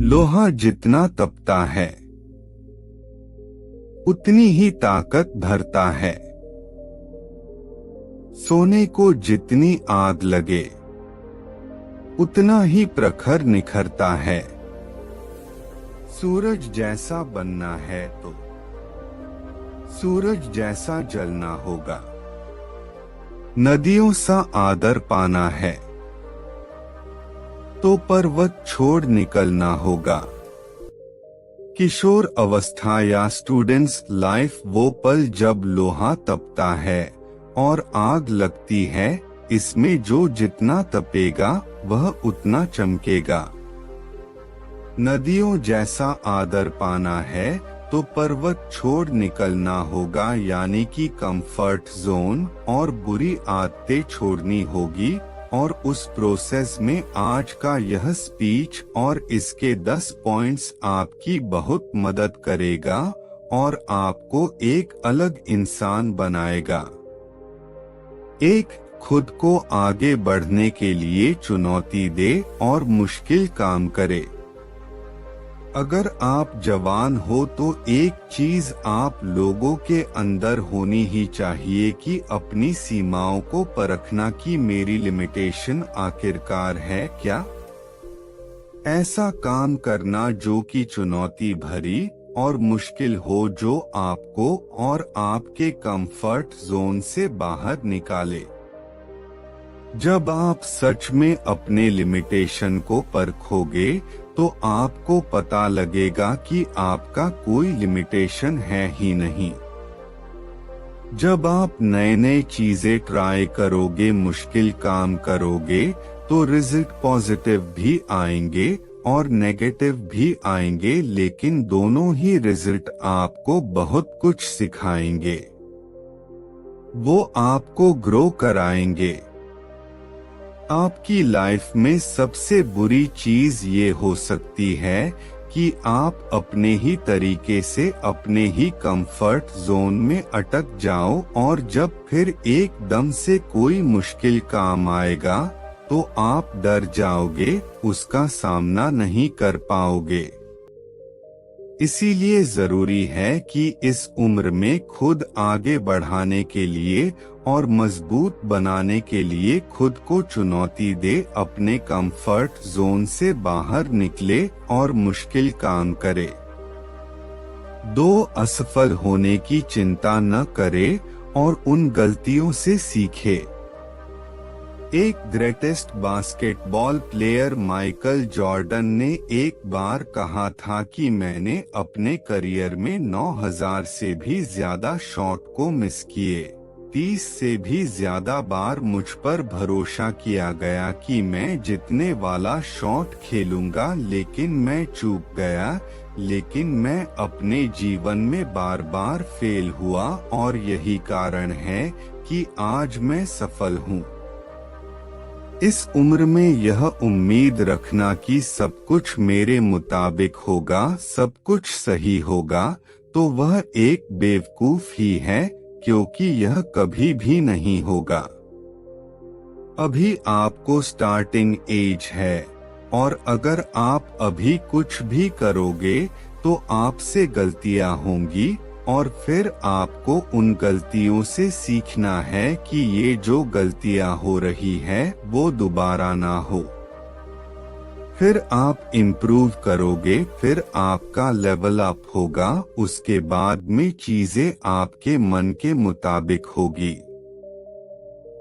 लोहा जितना तपता है उतनी ही ताकत भरता है। सोने को जितनी आग लगे उतना ही प्रखर निखरता है। सूरज जैसा बनना है तो सूरज जैसा जलना होगा। नदियों सा आदर पाना है तो पर्वत छोड़ निकलना होगा। किशोर अवस्था या स्टूडेंट्स लाइफ वो पल जब लोहा तपता है और आग लगती है, इसमें जो जितना तपेगा वह उतना चमकेगा। नदियों जैसा आदर पाना है तो पर्वत छोड़ निकलना होगा, यानी कि कंफर्ट जोन और बुरी आदतें छोड़नी होगी। और उस प्रोसेस में आज का यह स्पीच और इसके 10 पॉइंट्स आपकी बहुत मदद करेगा और आपको एक अलग इंसान बनाएगा। 1. खुद को आगे बढ़ने के लिए चुनौती दे और मुश्किल काम करे। अगर आप जवान हो तो एक चीज आप लोगों के अंदर होनी ही चाहिए कि अपनी सीमाओं को परखना कि मेरी लिमिटेशन आखिरकार है क्या। ऐसा काम करना जो कि चुनौती भरी और मुश्किल हो, जो आपको और आपके कंफर्ट जोन से बाहर निकाले। जब आप सच में अपने लिमिटेशन को परखोगे तो आपको पता लगेगा कि आपका कोई लिमिटेशन है ही नहीं। जब आप नए नए चीजें ट्राई करोगे, मुश्किल काम करोगे, तो रिजल्ट पॉजिटिव भी आएंगे और नेगेटिव भी आएंगे, लेकिन दोनों ही रिजल्ट आपको बहुत कुछ सिखाएंगे। वो आपको ग्रो कराएंगे। आपकी लाइफ में सबसे बुरी चीज ये हो सकती है कि आप अपने ही तरीके से अपने ही कंफर्ट जोन में अटक जाओ और जब फिर एकदम से कोई मुश्किल काम आएगा तो आप डर जाओगे, उसका सामना नहीं कर पाओगे। इसीलिए जरूरी है कि इस उम्र में खुद आगे बढ़ाने के लिए और मजबूत बनाने के लिए खुद को चुनौती दे, अपने कंफर्ट जोन से बाहर निकले और मुश्किल काम करे। 2. असफल होने की चिंता न करे और उन गलतियों से सीखे। एक greatest basketball player Michael Jordan ने एक बार कहा था कि मैंने अपने करियर में 9000 से भी ज्यादा शॉट को मिस किए। 30 से भी ज्यादा बार मुझ पर भरोसा किया गया कि मैं जीतने वाला शॉट खेलूंगा, लेकिन मैं चूक गया। लेकिन मैं अपने जीवन में बार बार फेल हुआ और यही कारण है कि आज मैं सफल हूँ। इस उम्र में यह उम्मीद रखना कि सब कुछ मेरे मुताबिक होगा, सब कुछ सही होगा, तो वह एक बेवकूफ ही है, क्योंकि यह कभी भी नहीं होगा। अभी आपको स्टार्टिंग एज है और अगर आप अभी कुछ भी करोगे तो आपसे गलतियां होंगी और फिर आपको उन गलतियों से सीखना है कि ये जो गलतियां हो रही है वो दोबारा ना हो। फिर आप इम्प्रूव करोगे, फिर आपका लेवल अप होगा, उसके बाद में चीजें आपके मन के मुताबिक होगी।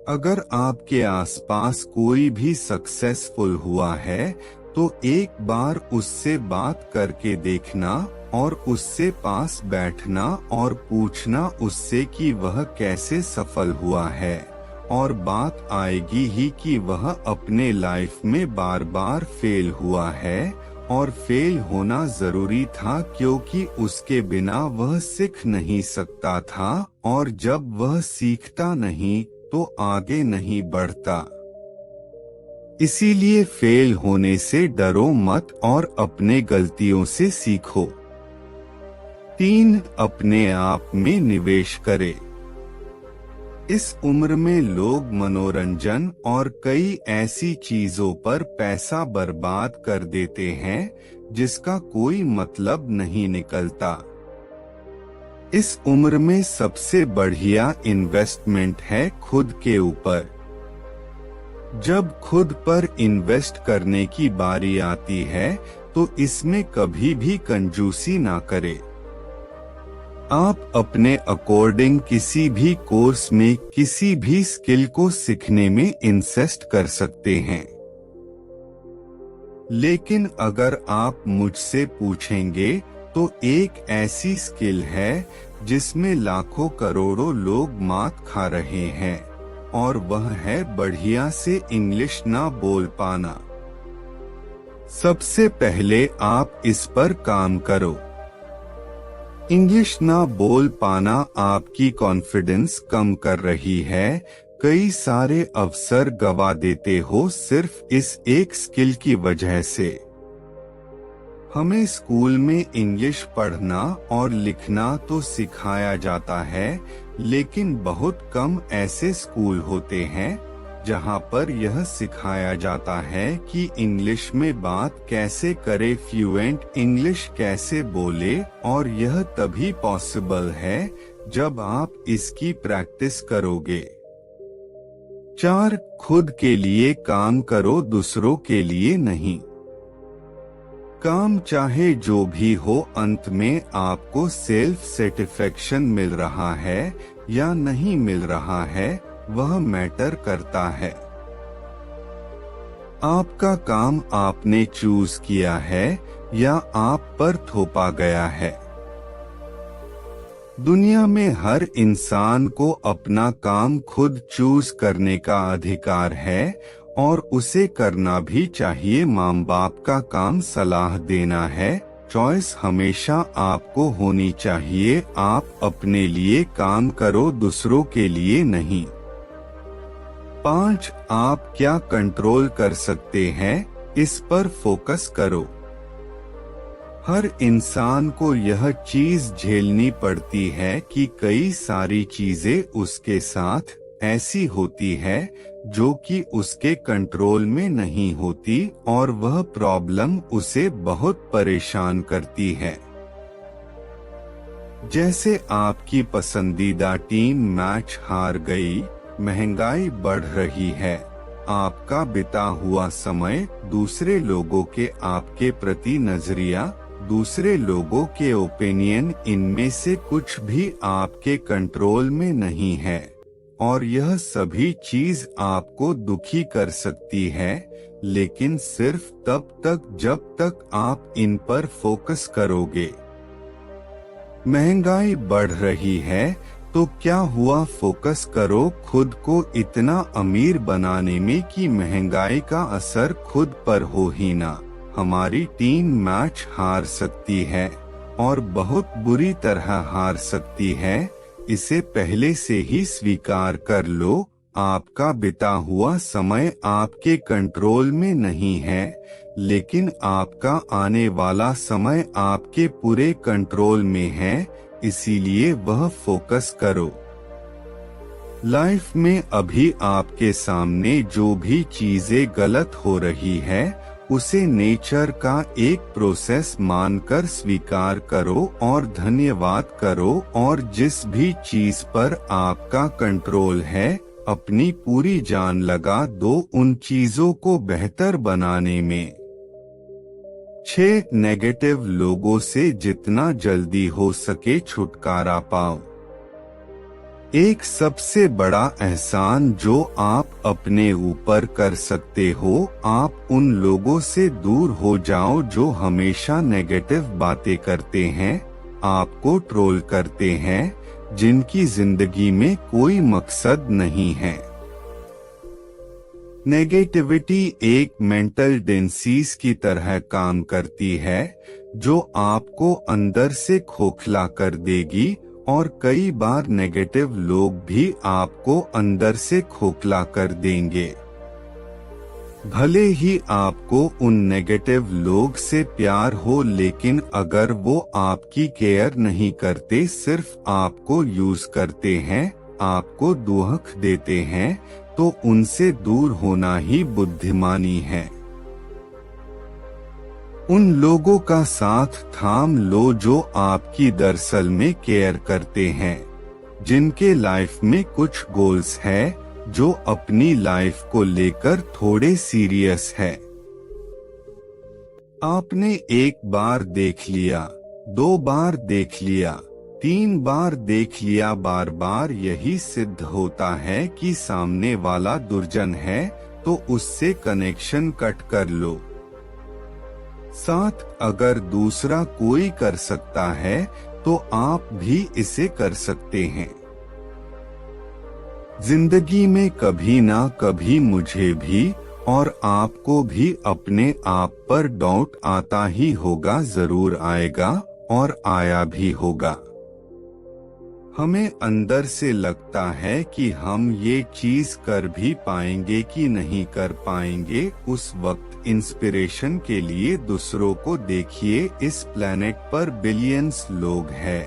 अगर आपके आसपास कोई भी सक्सेसफुल हुआ है तो एक बार उससे बात करके देखना और उससे पास बैठना और पूछना उससे कि वह कैसे सफल हुआ है, और बात आएगी ही कि वह अपने लाइफ में बार बार फेल हुआ है और फेल होना जरूरी था, क्योंकि उसके बिना वह सीख नहीं सकता था और जब वह सीखता नहीं तो आगे नहीं बढ़ता। इसीलिए फेल होने से डरो मत और अपने गलतियों से सीखो। 3. अपने आप में निवेश करें। इस उम्र में लोग मनोरंजन और कई ऐसी चीजों पर पैसा बर्बाद कर देते हैं जिसका कोई मतलब नहीं निकलता। इस उम्र में सबसे बढ़िया इन्वेस्टमेंट है खुद के ऊपर। जब खुद पर इन्वेस्ट करने की बारी आती है तो इसमें कभी भी कंजूसी ना करें। आप अपने अकॉर्डिंग किसी भी कोर्स में किसी भी स्किल को सीखने में इन्वेस्ट कर सकते हैं। लेकिन अगर आप मुझसे पूछेंगे तो एक ऐसी स्किल है जिसमें लाखों करोड़ों लोग मात खा रहे हैं, और वह है बढ़िया से इंग्लिश ना बोल पाना। सबसे पहले आप इस पर काम करो। इंग्लिश ना बोल पाना आपकी कॉन्फिडेंस कम कर रही है। कई सारे अवसर गवा देते हो सिर्फ इस एक स्किल की वजह से। हमें स्कूल में इंग्लिश पढ़ना और लिखना तो सिखाया जाता है, लेकिन बहुत कम ऐसे स्कूल होते हैं जहां पर यह सिखाया जाता है कि इंग्लिश में बात कैसे करे, फ्लुएंट इंग्लिश कैसे बोले, और यह तभी पॉसिबल है जब आप इसकी प्रैक्टिस करोगे। 4. खुद के लिए काम करो, दूसरों के लिए नहीं। काम चाहे जो भी हो, अंत में आपको सेल्फ सेटिस्फैक्शन मिल रहा है या नहीं मिल रहा है, वह मैटर करता है। आपका काम आपने चूज किया है या आप पर थोपा गया है। दुनिया में हर इंसान को अपना काम खुद चूज करने का अधिकार है, और उसे करना भी चाहिए। माँ बाप का काम सलाह देना है, चॉइस हमेशा आपको होनी चाहिए। आप अपने लिए काम करो, दूसरों के लिए नहीं। 5. आप क्या कंट्रोल कर सकते हैं, इस पर फोकस करो। हर इंसान को यह चीज झेलनी पड़ती है कि कई सारी चीजें उसके साथ ऐसी होती है जो कि उसके कंट्रोल में नहीं होती, और वह प्रॉब्लम उसे बहुत परेशान करती है। जैसे आपकी पसंदीदा टीम मैच हार गई, महंगाई बढ़ रही है, आपका बिता हुआ समय, दूसरे लोगों के आपके प्रति नजरिया, दूसरे लोगों के ओपिनियन, इनमें से कुछ भी आपके कंट्रोल में नहीं है, और यह सभी चीज आपको दुखी कर सकती है, लेकिन सिर्फ तब तक जब तक आप इन पर फोकस करोगे। महंगाई बढ़ रही है तो क्या हुआ, फोकस करो खुद को इतना अमीर बनाने में कि महंगाई का असर खुद पर हो ही ना। हमारी टीम मैच हार सकती है, और बहुत बुरी तरह हार सकती है, इसे पहले से ही स्वीकार कर लो। आपका बिता हुआ समय आपके कंट्रोल में नहीं है, लेकिन आपका आने वाला समय आपके पूरे कंट्रोल में है, इसीलिए वह फोकस करो। लाइफ में अभी आपके सामने जो भी चीजें गलत हो रही है, उसे नेचर का एक प्रोसेस मानकर स्वीकार करो और धन्यवाद करो, और जिस भी चीज पर आपका कंट्रोल है, अपनी पूरी जान लगा दो उन चीजों को बेहतर बनाने में। 6. नेगेटिव लोगों से जितना जल्दी हो सके छुटकारा पाओ। एक सबसे बड़ा एहसान जो आप अपने ऊपर कर सकते हो, आप उन लोगों से दूर हो जाओ जो हमेशा नेगेटिव बातें करते हैं, आपको ट्रोल करते हैं, जिनकी जिंदगी में कोई मकसद नहीं है। नेगेटिविटी एक मेंटल डिसीज की तरह काम करती है, जो आपको अंदर से खोखला कर देगी, और कई बार नेगेटिव लोग भी आपको अंदर से खोखला कर देंगे। भले ही आपको उन नेगेटिव लोग से प्यार हो, लेकिन अगर वो आपकी केयर नहीं करते, सिर्फ आपको यूज करते हैं, आपको दुख देते हैं, तो उनसे दूर होना ही बुद्धिमानी है। उन लोगों का साथ थाम लो जो आपकी दरअसल में केयर करते हैं, जिनके लाइफ में कुछ गोल्स है, जो अपनी लाइफ को लेकर थोड़े सीरियस है। आपने एक बार देख लिया, 2 बार देख लिया, 3 बार देख लिया, बार बार यही सिद्ध होता है कि सामने वाला दुर्जन है, तो उससे कनेक्शन कट कर लो। साथ अगर दूसरा कोई कर सकता है तो आप भी इसे कर सकते हैं। जिंदगी में कभी ना कभी मुझे भी और आपको भी अपने आप पर डाउट आता ही होगा, जरूर आएगा और आया भी होगा। हमें अंदर से लगता है कि हम ये चीज कर भी पाएंगे कि नहीं कर पाएंगे। उस वक्त इंस्पिरेशन के लिए दूसरों को देखिए। इस प्लेनेट पर बिलियंस लोग हैं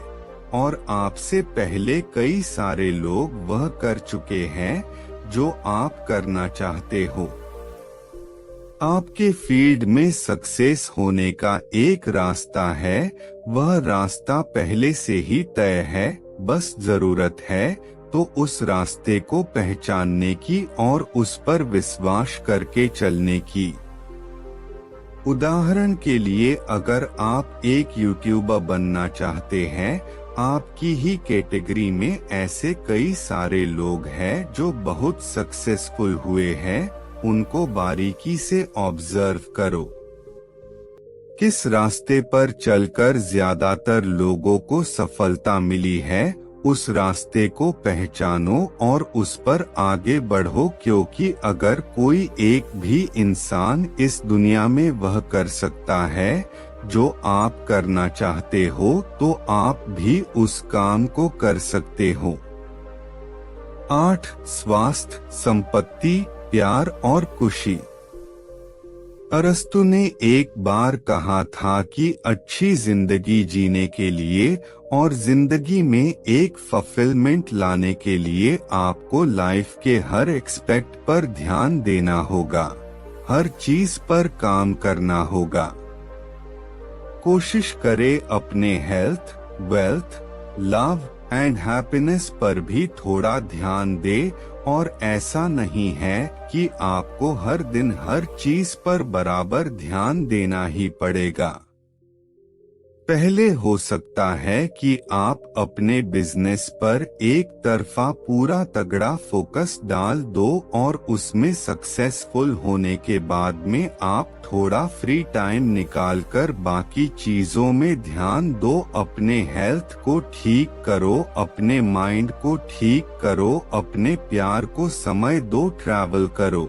और आपसे पहले कई सारे लोग वह कर चुके हैं जो आप करना चाहते हो। आपके फील्ड में सक्सेस होने का एक रास्ता है, वह रास्ता पहले से ही तय है, बस जरूरत है तो उस रास्ते को पहचानने की और उस पर विश्वास करके चलने की। उदाहरण के लिए अगर आप एक यूट्यूबर बनना चाहते हैं, आपकी ही कैटेगरी में ऐसे कई सारे लोग हैं जो बहुत सक्सेसफुल हुए हैं, उनको बारीकी से ऑब्जर्व करो। किस रास्ते पर चलकर ज्यादातर लोगों को सफलता मिली है, उस रास्ते को पहचानो और उस पर आगे बढ़ो, क्योंकि अगर कोई एक भी इंसान इस दुनिया में वह कर सकता है जो आप करना चाहते हो, तो आप भी उस काम को कर सकते हो। 8. स्वास्थ्य, संपत्ति, प्यार और खुशी। अरस्तु ने एक बार कहा था कि अच्छी जिंदगी जीने के लिए और जिंदगी में एक फुलफिलमेंट लाने के लिए आपको लाइफ के हर एस्पेक्ट पर ध्यान देना होगा, हर चीज पर काम करना होगा। कोशिश करे अपने health, wealth, love and happiness पर भी थोड़ा ध्यान दे, और ऐसा नहीं है कि आपको हर दिन हर चीज पर बराबर ध्यान देना ही पड़ेगा। पहले हो सकता है कि आप अपने बिजनेस पर एक तरफा पूरा तगड़ा फोकस डाल दो और उसमें सक्सेसफुल होने के बाद में आप थोड़ा फ्री टाइम निकालकर बाकी चीजों में ध्यान दो। अपने हेल्थ को ठीक करो, अपने माइंड को ठीक करो, अपने प्यार को समय दो, ट्रैवल करो।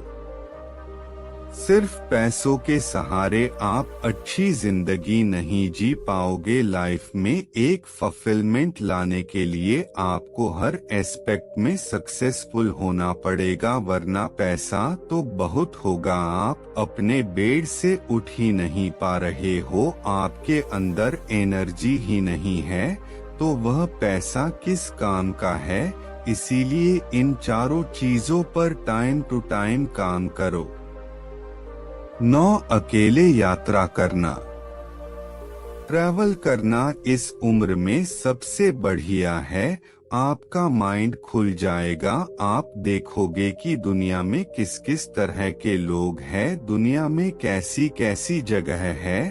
सिर्फ पैसों के सहारे आप अच्छी जिंदगी नहीं जी पाओगे। लाइफ में एक फुलफिलमेंट लाने के लिए आपको हर एस्पेक्ट में सक्सेसफुल होना पड़ेगा, वरना पैसा तो बहुत होगा, आप अपने बेड से उठ ही नहीं पा रहे हो, आपके अंदर एनर्जी ही नहीं है, तो वह पैसा किस काम का है। इसीलिए इन चारों चीजों पर टाइम टू टाइम काम करो। 9. अकेले यात्रा करना। ट्रैवल करना इस उम्र में सबसे बढ़िया है। आपका माइंड खुल जाएगा, आप देखोगे कि दुनिया में किस किस तरह के लोग हैं, दुनिया में कैसी कैसी जगह है।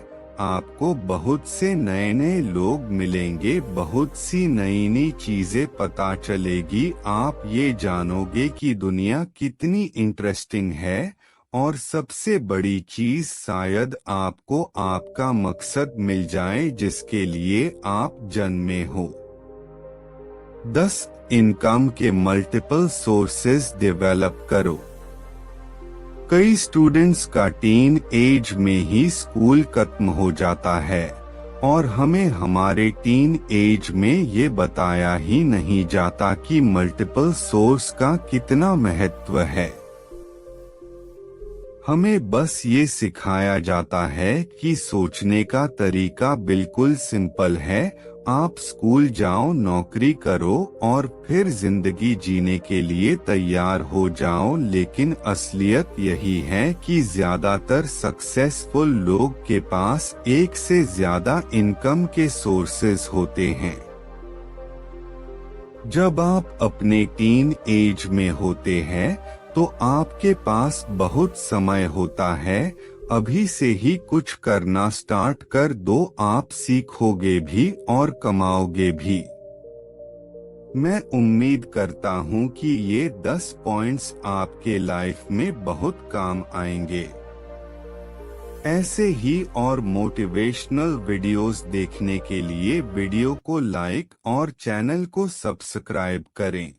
आपको बहुत से नए नए लोग मिलेंगे, बहुत सी नई नई चीजें पता चलेगी। आप ये जानोगे कि दुनिया कितनी इंटरेस्टिंग है, और सबसे बड़ी चीज शायद आपको आपका मकसद मिल जाए जिसके लिए आप जन्मे हो। 10. इनकम के मल्टीपल सोर्सेज डेवलप करो। कई स्टूडेंट्स का टीन एज में ही स्कूल खत्म हो जाता है और हमें हमारे टीन एज में ये बताया ही नहीं जाता कि मल्टीपल सोर्स का कितना महत्व है। हमें बस ये सिखाया जाता है कि सोचने का तरीका बिल्कुल सिंपल है आप स्कूल जाओ, नौकरी करो और फिर जिंदगी जीने के लिए तैयार हो जाओ, लेकिन असलियत यही है कि ज्यादातर सक्सेसफुल लोग के पास एक से ज्यादा इनकम के सोर्सेज होते हैं। जब आप अपने टीन एज में होते हैं तो आपके पास बहुत समय होता है। अभी से ही कुछ करना स्टार्ट कर दो, आप सीखोगे भी और कमाओगे भी। मैं उम्मीद करता हूँ कि ये 10 पॉइंट्स आपके लाइफ में बहुत काम आएंगे। ऐसे ही और मोटिवेशनल वीडियोस देखने के लिए वीडियो को लाइक और चैनल को सब्सक्राइब करें।